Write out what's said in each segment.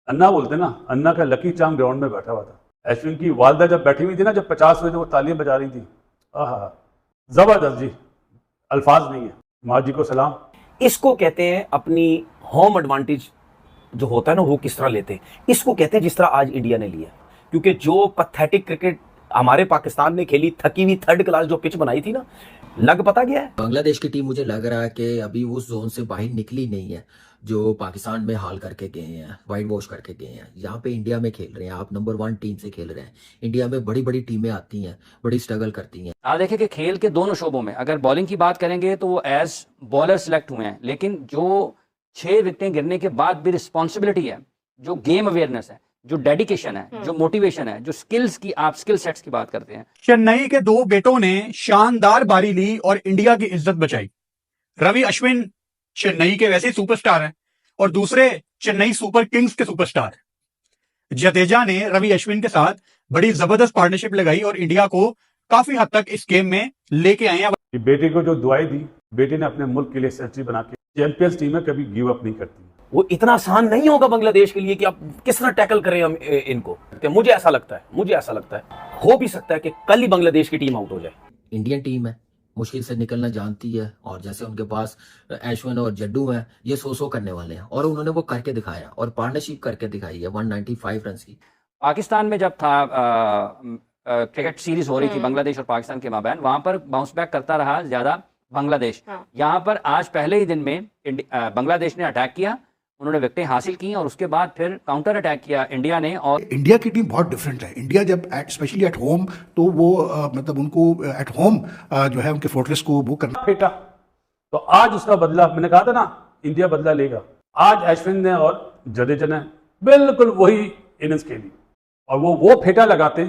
अन्ना बोलते ना, अन्ना का लकी चार्म ग्राउंड में बैठा हुआ था। अश्विन की वालदा जब बैठी हुई थी ना, जब 50 हुए थे, वो तालियां बजा रही थी। आहा, जबरदस्त जी, अल्फाज नहीं है। माँ जी को सलाम। इसको कहते हैं अपनी होम एडवांटेज जो होता है ना, वो किस तरह लेते हैं। इसको कहते हैं जिस तरह आज इंडिया ने लिया, क्योंकि जो पैथेटिक क्रिकेट हमारे पाकिस्तान ने खेली, थकी हुई थर्ड क्लास जो पिच बनाई थी ना, लग पता गया है। बांग्लादेश की टीम मुझे लग रहा है कि अभी उस जोन से बाहर निकली नहीं है जो पाकिस्तान में हाल करके गए हैं, वाइट वॉश करके गए हैं। यहाँ पे इंडिया में खेल रहे हैं, आप नंबर 1 टीम से खेल रहे हैं। इंडिया में बड़ी बड़ी टीमें आती हैं, बड़ी स्ट्रगल करती हैं। आप देखें कि खेल के दोनों शोबों में अगर बॉलिंग की बात करेंगे तो वो एज बॉलर सिलेक्ट हुए हैं, लेकिन जो 6 विकेटें गिरने के बाद भी रिस्पॉन्सिबिलिटी है, जो गेम अवेयरनेस है, जो डेडिकेशन है, जो मोटिवेशन है, जो स्किल्स की आप स्किल सेट्स की बात करते हैं। चेन्नई के 2 बेटों ने शानदार बारी ली और इंडिया की इज्जत बचाई। रवि अश्विन चेन्नई के वैसे सुपरस्टार हैं और दूसरे चेन्नई सुपर किंग्स के सुपरस्टार। जडेजा ने रवि अश्विन के साथ बड़ी जबरदस्त पार्टनरशिप लगाई और इंडिया को काफी हद तक इस गेम में लेके आए हैं। कि बेटे को जो दुआई दी, बेटे ने अपने मुल्क के लिए सेंचुरी बना के, चैंपियंस टीम है, कभी गिव अप नहीं करती। वो इतना आसान नहीं होगा बांग्लादेश के लिए कि आप किस तरह टैकल करें हम इनको। मुझे ऐसा लगता है हो भी सकता है कि कल ही बांग्लादेश की टीम आउट हो जाए। इंडियन टीम है, मुश्किल से निकलना जानती है, और जैसे उनके पास अश्विन और जड्डू हैं, ये 100 करने वाले हैं, और उन्होंने वो करके दिखाया और पार्टनरशिप करके दिखाई है 195 रन की। पाकिस्तान में जब था क्रिकेट सीरीज हो रही थी बांग्लादेश और पाकिस्तान के माबैन, वहां पर बाउंस बैक करता रहा ज्यादा बांग्लादेश। यहाँ पर आज पहले ही दिन में बांग्लादेश ने अटैक किया, उन्होंने विकेटें हासिल की और उसके बाद फिर काउंटर अटैक किया इंडिया ने। और इंडिया की टीम बहुत डिफरेंट है। इंडिया जब स्पेशली एट होम, तो वो मतलब उनको एट होम जो है उनके फोर्ट्रेस को वो करना फेटा, तो आज उसका बदला, मैंने कहा था ना, इंडिया बदला लेगा। आज अश्विन ने और जडेजा ने बिल्कुल वही इनिंग्स खेली और वो फेटा लगाते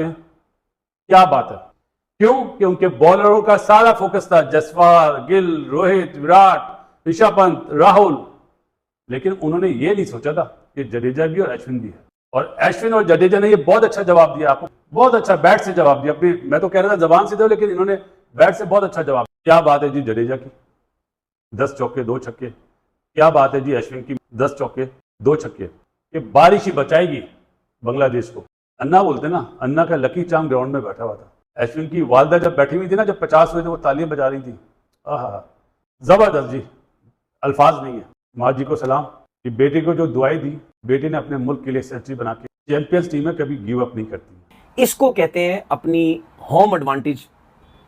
हैं, क्या बात है। क्यों? कि उनके बॉलरों का सारा फोकस था जसवाल, गिल, रोहित, विराट, ऋषभ पंत, राहुल, लेकिन उन्होंने ये नहीं सोचा था कि जडेजा भी और अश्विन भी है। और अश्विन और जडेजा ने ये बहुत अच्छा जवाब दिया, आपको बहुत अच्छा बैट से जवाब दिया। अपनी, मैं तो कह रहा था जबान से दो, लेकिन इन्होंने बैट से बहुत अच्छा जवाब। क्या बात है जी जडेजा की, 10 चौके 2 छक्के। क्या बात है जी अश्विन की, 10 चौके 2 छक्के। ये बारिश ही बचाएगी बांग्लादेश को। अन्ना बोलते ना, अन्ना का लकी चार्म ग्राउंड में बैठा हुआ था। अश्विन की वालदा जब बैठी हुई थी ना, जब 50 हुए थे, वो तालियां बजा रही थी। आहा, जबरदस्त जी, अल्फाज नहीं है। माँ जी को सलाम कि बेटे को जो दुआई दी, बेटे ने अपने मुल्क के लिए सेंचुरी बना के, चैंपियंस टीम है, कभी गिव अप नहीं करती। इसको कहते हैं अपनी होम एडवांटेज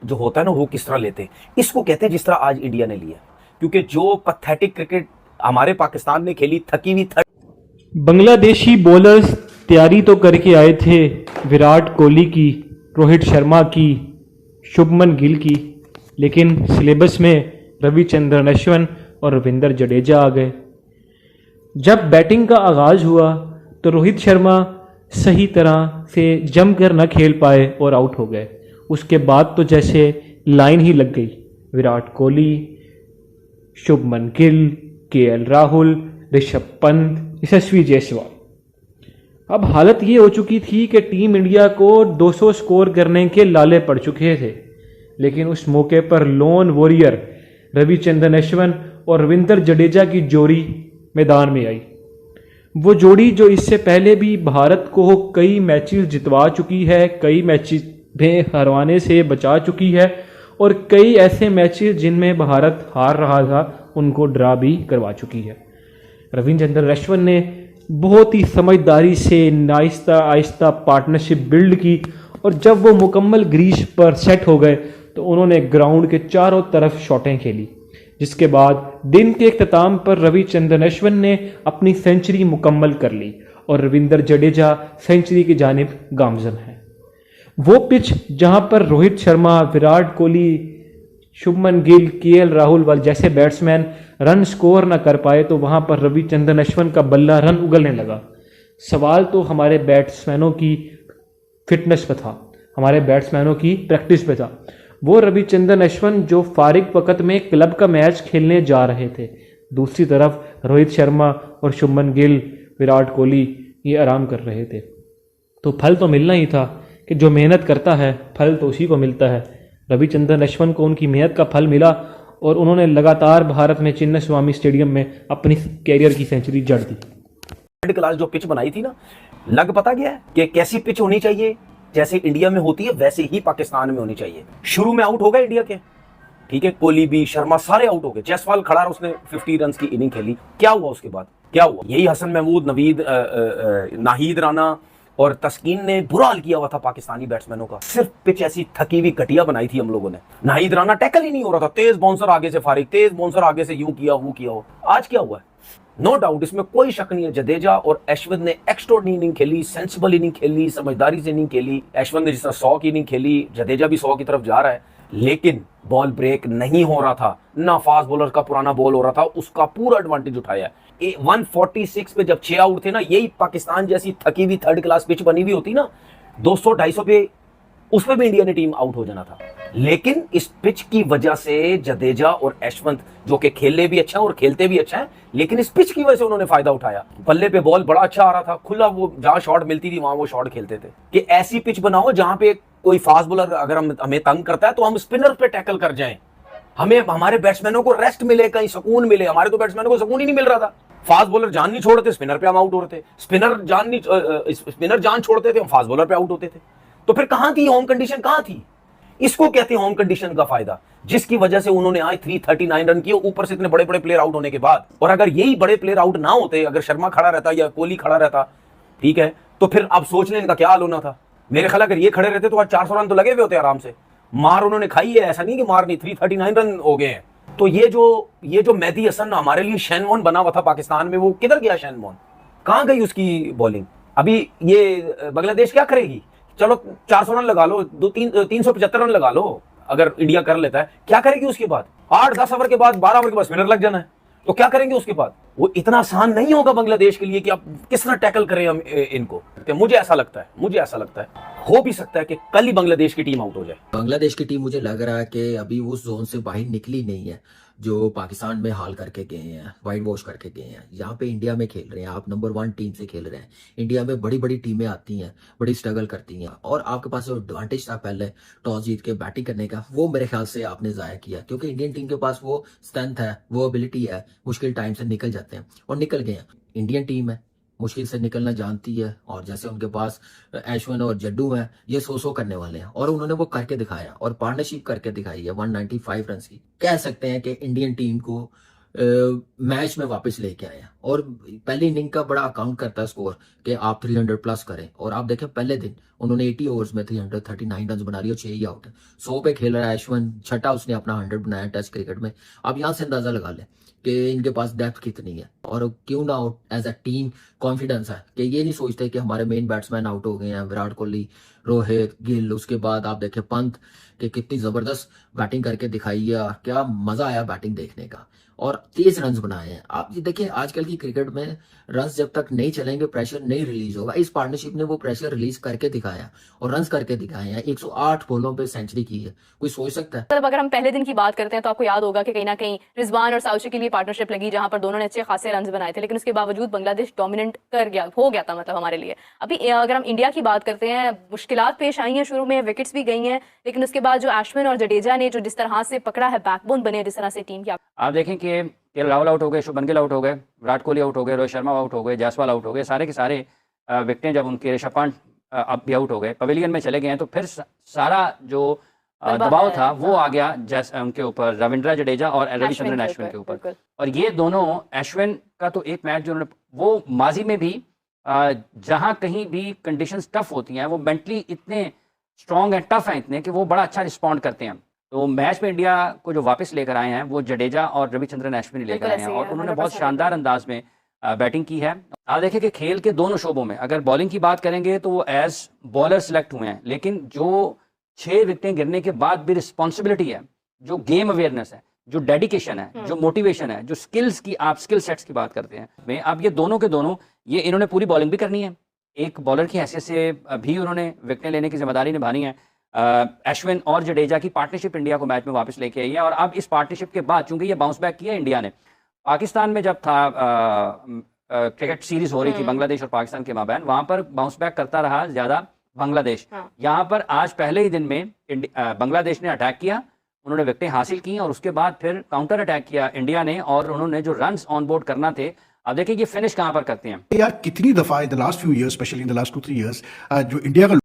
जो होता है ना, वो किस तरह लेते हैं। इसको कहते हैं जिस तरह आज इंडिया ने लिया, क्योंकि जो पैथेटिक क्रिकेट हमारे पाकिस्तान ने खेली, थकी हुई बांग्लादेशी बॉलर्स तैयारी तो करके आए थे विराट कोहली की, रोहित शर्मा की, शुभमन गिल की, लेकिन सिलेबस में रविचंद्रन अश्विन और रविंद्र जडेजा आ गए। जब बैटिंग का आगाज हुआ तो रोहित शर्मा सही तरह से जमकर न खेल पाए और आउट हो गए। उसके बाद तो जैसे लाइन ही लग गई, विराट कोहली, शुभमन गिल, केएल राहुल, ऋषभ पंत, यशस्वी जायसवाल। अब हालत ये हो चुकी थी कि टीम इंडिया को 200 स्कोर करने के लाले पड़ चुके थे, लेकिन उस मौके पर लोन वॉरियर रविचंद्रन अश्विन और रविंद्र जडेजा की जोड़ी मैदान में आई। वो जोड़ी जो इससे पहले भी भारत को कई मैचेस जितवा चुकी है, कई मैचेस में हरवाने से बचा चुकी है, और कई ऐसे मैचेस जिनमें भारत हार रहा था उनको ड्रा भी करवा चुकी है। रविचंद्रन अश्विन ने बहुत ही समझदारी से आहिस्ता आहिस्ता पार्टनरशिप बिल्ड की, और जब वो मुकम्मल ग्रीज पर सेट हो गए तो उन्होंने ग्राउंड के चारों तरफ शॉटें खेली, जिसके बाद दिन के इख्तिताम पर रविचंद्रन अश्विन ने अपनी सेंचुरी मुकम्मल कर ली और रविंद्र जडेजा सेंचुरी की जानिब गामजन है। वो पिच जहां पर रोहित शर्मा, विराट कोहली, शुभमन गिल, केएल राहुल वाले जैसे बैट्समैन रन स्कोर न कर पाए, तो वहां पर रविचंद्रन अश्विन का बल्ला रन उगलने लगा। सवाल तो हमारे बैट्समैनों की फिटनेस पे था, हमारे बैट्समैनों की प्रैक्टिस पे था। वो रविचंद्रन अश्विन जो फारिग वक्त में क्लब का मैच खेलने जा रहे थे, दूसरी तरफ रोहित शर्मा और शुभमन गिल, विराट कोहली ये आराम कर रहे थे। तो फल तो मिलना ही था कि जो मेहनत करता है फल तो उसी को मिलता है। रविचंद्रन अश्विन को उनकी मेहनत का फल मिला और उन्होंने लगातार भारत में चिन्नास्वामी स्टेडियम में अपनी कैरियर की सेंचुरी जड़ दी। थर्ड क्लास जो पिच बनाई थी ना, लग पता गया है कि कैसी पिच होनी चाहिए, जैसे इंडिया में होती है वैसे ही पाकिस्तान में होनी चाहिए। शुरू में आउट हो गए इंडिया के, ठीक है, कोहली भी, शर्मा सारे आउट हो गए, जायसवाल खड़ा रहा, उसने 50 रन की इनिंग खेली। क्या हुआ उसके बाद, क्या हुआ? यही हसन महमूद, नवीद, नाहिद राना और तस्कीन ने बुरा हाल किया हुआ था पाकिस्तानी बैट्समैनों का। सिर्फ पिच ऐसी थकी हुई घटिया बनाई थी हम लोगों ने। नाहिद राना टैकल ही नहीं हो रहा था, तेज बाउंसर आगे से फारिग, तेज बाउंसर आगे से यूं किया वो किया हो। आज क्या हुआ है? नो डाउट, इसमें कोई शक नहीं है, जडेजा और अश्विन ने एक्स्ट्राऑर्डिनरी इनिंग खेली, सेंसिबल इनिंग खेली, समझदारी से इनिंग खेली। अश्विन ने जिस तरह 100 की इनिंग खेली, जडेजा भी 100 की तरफ जा रहा है, लेकिन बॉल ब्रेक नहीं हो रहा था ना, फास्ट बॉलर का पुराना बॉल हो रहा था, उसका पूरा एडवांटेज उठाया। 146 पे जब 6 आउट थे ना, यही पाकिस्तान जैसी थकी हुई थर्ड क्लास पिच बनी हुई होती ना, 200-250 पे उसमें भी इंडिया ने टीम आउट हो जाना था। लेकिन इस पिच की वजह से जडेजा और यशवंत, जो कि खेलने भी अच्छा है और खेलते भी अच्छा है, लेकिन इस पिच की वजह से उन्होंने फायदा उठाया। बल्ले पे बॉल बड़ा अच्छा आ रहा था, खुला, वो जहां शॉट मिलती थी वहां वो शॉट खेलते थे। कि ऐसी पिच बनाओ जहां पे कोई फास्ट बॉलर अगर हमें तंग करता है तो हम स्पिनर पे टैकल कर जाएं, हमें हमारे बैट्समैनों को रेस्ट मिले, कहीं सुकून मिले। हमारे तो बैट्समैनों को सुकून ही नहीं मिल रहा था। फास्ट बॉलर जान नहीं छोड़ते, स्पिनर पे हम आउट हो रहे थे, स्पिनर जान छोड़ते थे, हम फास्ट बॉलर पे आउट होते थे। तो फिर कहां थी होम कंडीशन, कहां थी? इसको कहते हैं होम कंडीशन का फायदा, जिसकी वजह से उन्होंने आज 339 रन किए, ऊपर से इतने बड़े बड़े प्लेयर आउट होने के बाद। और अगर यही बड़े प्लेयर आउट ना होते, अगर शर्मा खड़ा रहता या कोहली खड़ा रहता, ठीक है, तो फिर अब सोच लें इनका क्या हाल होना था। मेरे ख्याल अगर ये खड़े रहते तो आज 400 रन तो लगे हुए होते आराम से। मार उन्होंने खाई है, ऐसा नहीं कि मार नहीं, 339 रन हो गए हैं। तो ये जो मेहदी हसन हमारे लिए शैनवॉन बना हुआ था पाकिस्तान में, वो किधर गया शैनवॉन? कहां गई उसकी बॉलिंग? अभी ये बांग्लादेश क्या करेगी? चलो 400 रन लगा लो, 375 रन लगा लो, अगर इंडिया कर लेता है, क्या करेगी उसके बाद? 8-10 ओवर के बाद, 12 ओवर के बाद स्पिनर लग जाना है, तो क्या करेंगे उसके बाद? वो इतना आसान नहीं होगा बांग्लादेश के लिए कि आप किस तरह टैकल करें हम इनको। तो मुझे ऐसा लगता है हो भी सकता है कि कल ही बांग्लादेश की टीम आउट हो जाए। बांग्लादेश की टीम मुझे लग रहा है कि अभी उस जोन से बाहर निकली नहीं है जो पाकिस्तान में हाल करके गए हैं, वाइट वॉश करके गए हैं। यहाँ पे इंडिया में खेल रहे हैं, आप नंबर 1 टीम से खेल रहे हैं। इंडिया में बड़ी बड़ी टीमें आती हैं, बड़ी स्ट्रगल करती हैं, और आपके पास जो एडवांटेज था पहले टॉस जीत के बैटिंग करने का, वो मेरे ख्याल से आपने जाया किया, क्योंकि इंडियन टीम के पास वो स्ट्रेंथ है, वो एबिलिटी है, मुश्किल टाइम से निकल जाते हैं और निकल गए हैं। इंडियन टीम है, मुश्किल से निकलना जानती है, और जैसे उनके पास अश्विन और जड्डू हैं, ये 100 करने वाले हैं, और उन्होंने वो करके दिखाया और पार्टनरशिप करके दिखाई है 195 रन की। कह सकते हैं कि इंडियन टीम को मैच में वापस लेके आए हैं। और पहली इनिंग का बड़ा अकाउंट करता है स्कोर कि आप 300 प्लस करें, और आप देखें पहले दिन उन्होंने 80 ओवर्स में 339 रन बना रही और 6 ही आउट है। 100 पे खेल रहा है अश्विन, छठा उसने अपना 100 बनाया टेस्ट क्रिकेट में। अब यहाँ से अंदाजा लगा लें कि इनके पास डेप्थ कितनी है, और क्यों ना एज अ टीम कॉन्फिडेंस है कि ये नहीं सोचते कि हमारे मेन बैट्समैन आउट हो गए हैं, विराट कोहली, रोहित, गिल, उसके बाद आप देखें पंत कि कितनी जबरदस्त बैटिंग करके दिखाई है, क्या मजा आया बैटिंग देखने का, और 30 रन बनाए हैं। आप ये देखिए आजकल की क्रिकेट में रन जब तक नहीं चलेंगे प्रेशर नहीं रिलीज होगा। इस पार्टनरशिप ने वो प्रेशर रिलीज करके दिखाया और रन करके दिखाए हैं। 108 बॉलों पे सेंचुरी की है, कोई सोच सकता है? मतलब अगर हम पहले दिन की बात करते हैं तो आपको याद होगा कि कहीं ना कहीं रिजवान और साउशी के लिए पार्टनरशिप लगी, जहां पर दोनों ने अच्छे खासे रन बनाए थे, लेकिन उसके बावजूद बांग्लादेश डोमिनेट हो गया था मतलब हमारे लिए। अभी अगर हम इंडिया की बात करते हैं, मुश्किलात पेश आई हैं, शुरू में विकेट्स भी गई हैं, लेकिन उसके बाद जो अश्विन और जडेजा ने जो जिस तरह से पकड़ा है, बैकबोन बने जिस तरह से टीम की। आप देखें कि राहुल आउट हो गए, शुभमन गिल आउट हो गए, विराट कोहली आउट हो गए, रोहित शर्मा आउट हो गए, जायसवाल आउट हो गए, सारे के सारे विकेटें जब उनके ऋषभ पंत अब भी आउट हो गए, पवेलियन में चले गए हैं, तो फिर सारा जो दबाव था वो आ गया उनके ऊपर, रविंद्र जडेजा और रविचंद्रन अश्विन के ऊपर। और ये दोनों, अश्विन का तो एक मैच जो उन्होंने, वो माजी में भी जहां कहीं भी कंडीशंस टफ होती हैं, वो मेंटली इतने स्ट्रॉन्ग हैं, टफ हैं इतने, कि वो बड़ा अच्छा रिस्पॉन्ड करते हैं। तो मैच में इंडिया को जो वापस लेकर आए हैं वो जडेजा और रविचंद्रन अश्विन लेकर आए हैं, और उन्होंने बहुत शानदार अंदाज में बैटिंग की है। आप देखें कि खेल के दोनों शोबों में, अगर बॉलिंग की बात करेंगे तो वो एज बॉलर सिलेक्ट हुए हैं, लेकिन जो 6 विकेटें गिरने के बाद भी रिस्पॉन्सिबिलिटी है, जो गेम अवेयरनेस है, जो डेडिकेशन है, जो मोटिवेशन है, जो स्किल्स की, आप स्किल सेट्स की बात करते हैं में, अब ये दोनों के दोनों, ये इन्होंने पूरी बॉलिंग भी करनी है, एक बॉलर की हैसियत से भी उन्होंने विकेटें लेने की जिम्मेदारी निभानी है। अश्विन और जडेजा की पार्टनरशिप इंडिया को मैच में वापस लेके आई है, और अब इस पार्टनरशिप के बाद चूंकि ये बाउंस बैक किया इंडिया ने, पाकिस्तान में जब था क्रिकेट सीरीज हो रही थी बांग्लादेश और पाकिस्तान के माबैन, वहां पर बाउंस बैक करता रहा ज्यादा बांग्लादेश। यहाँ पर आज पहले ही दिन में बांग्लादेश ने अटैक किया, उन्होंने विकेटें हासिल की, और उसके बाद फिर काउंटर अटैक किया इंडिया ने, और उन्होंने जो रन्स ऑन बोर्ड करना थे अब देखिए ये फिनिश कहाँ पर करते हैं। यार कितनी दफा in the last few years, specially in the last 2-3 years, जो इंडिया का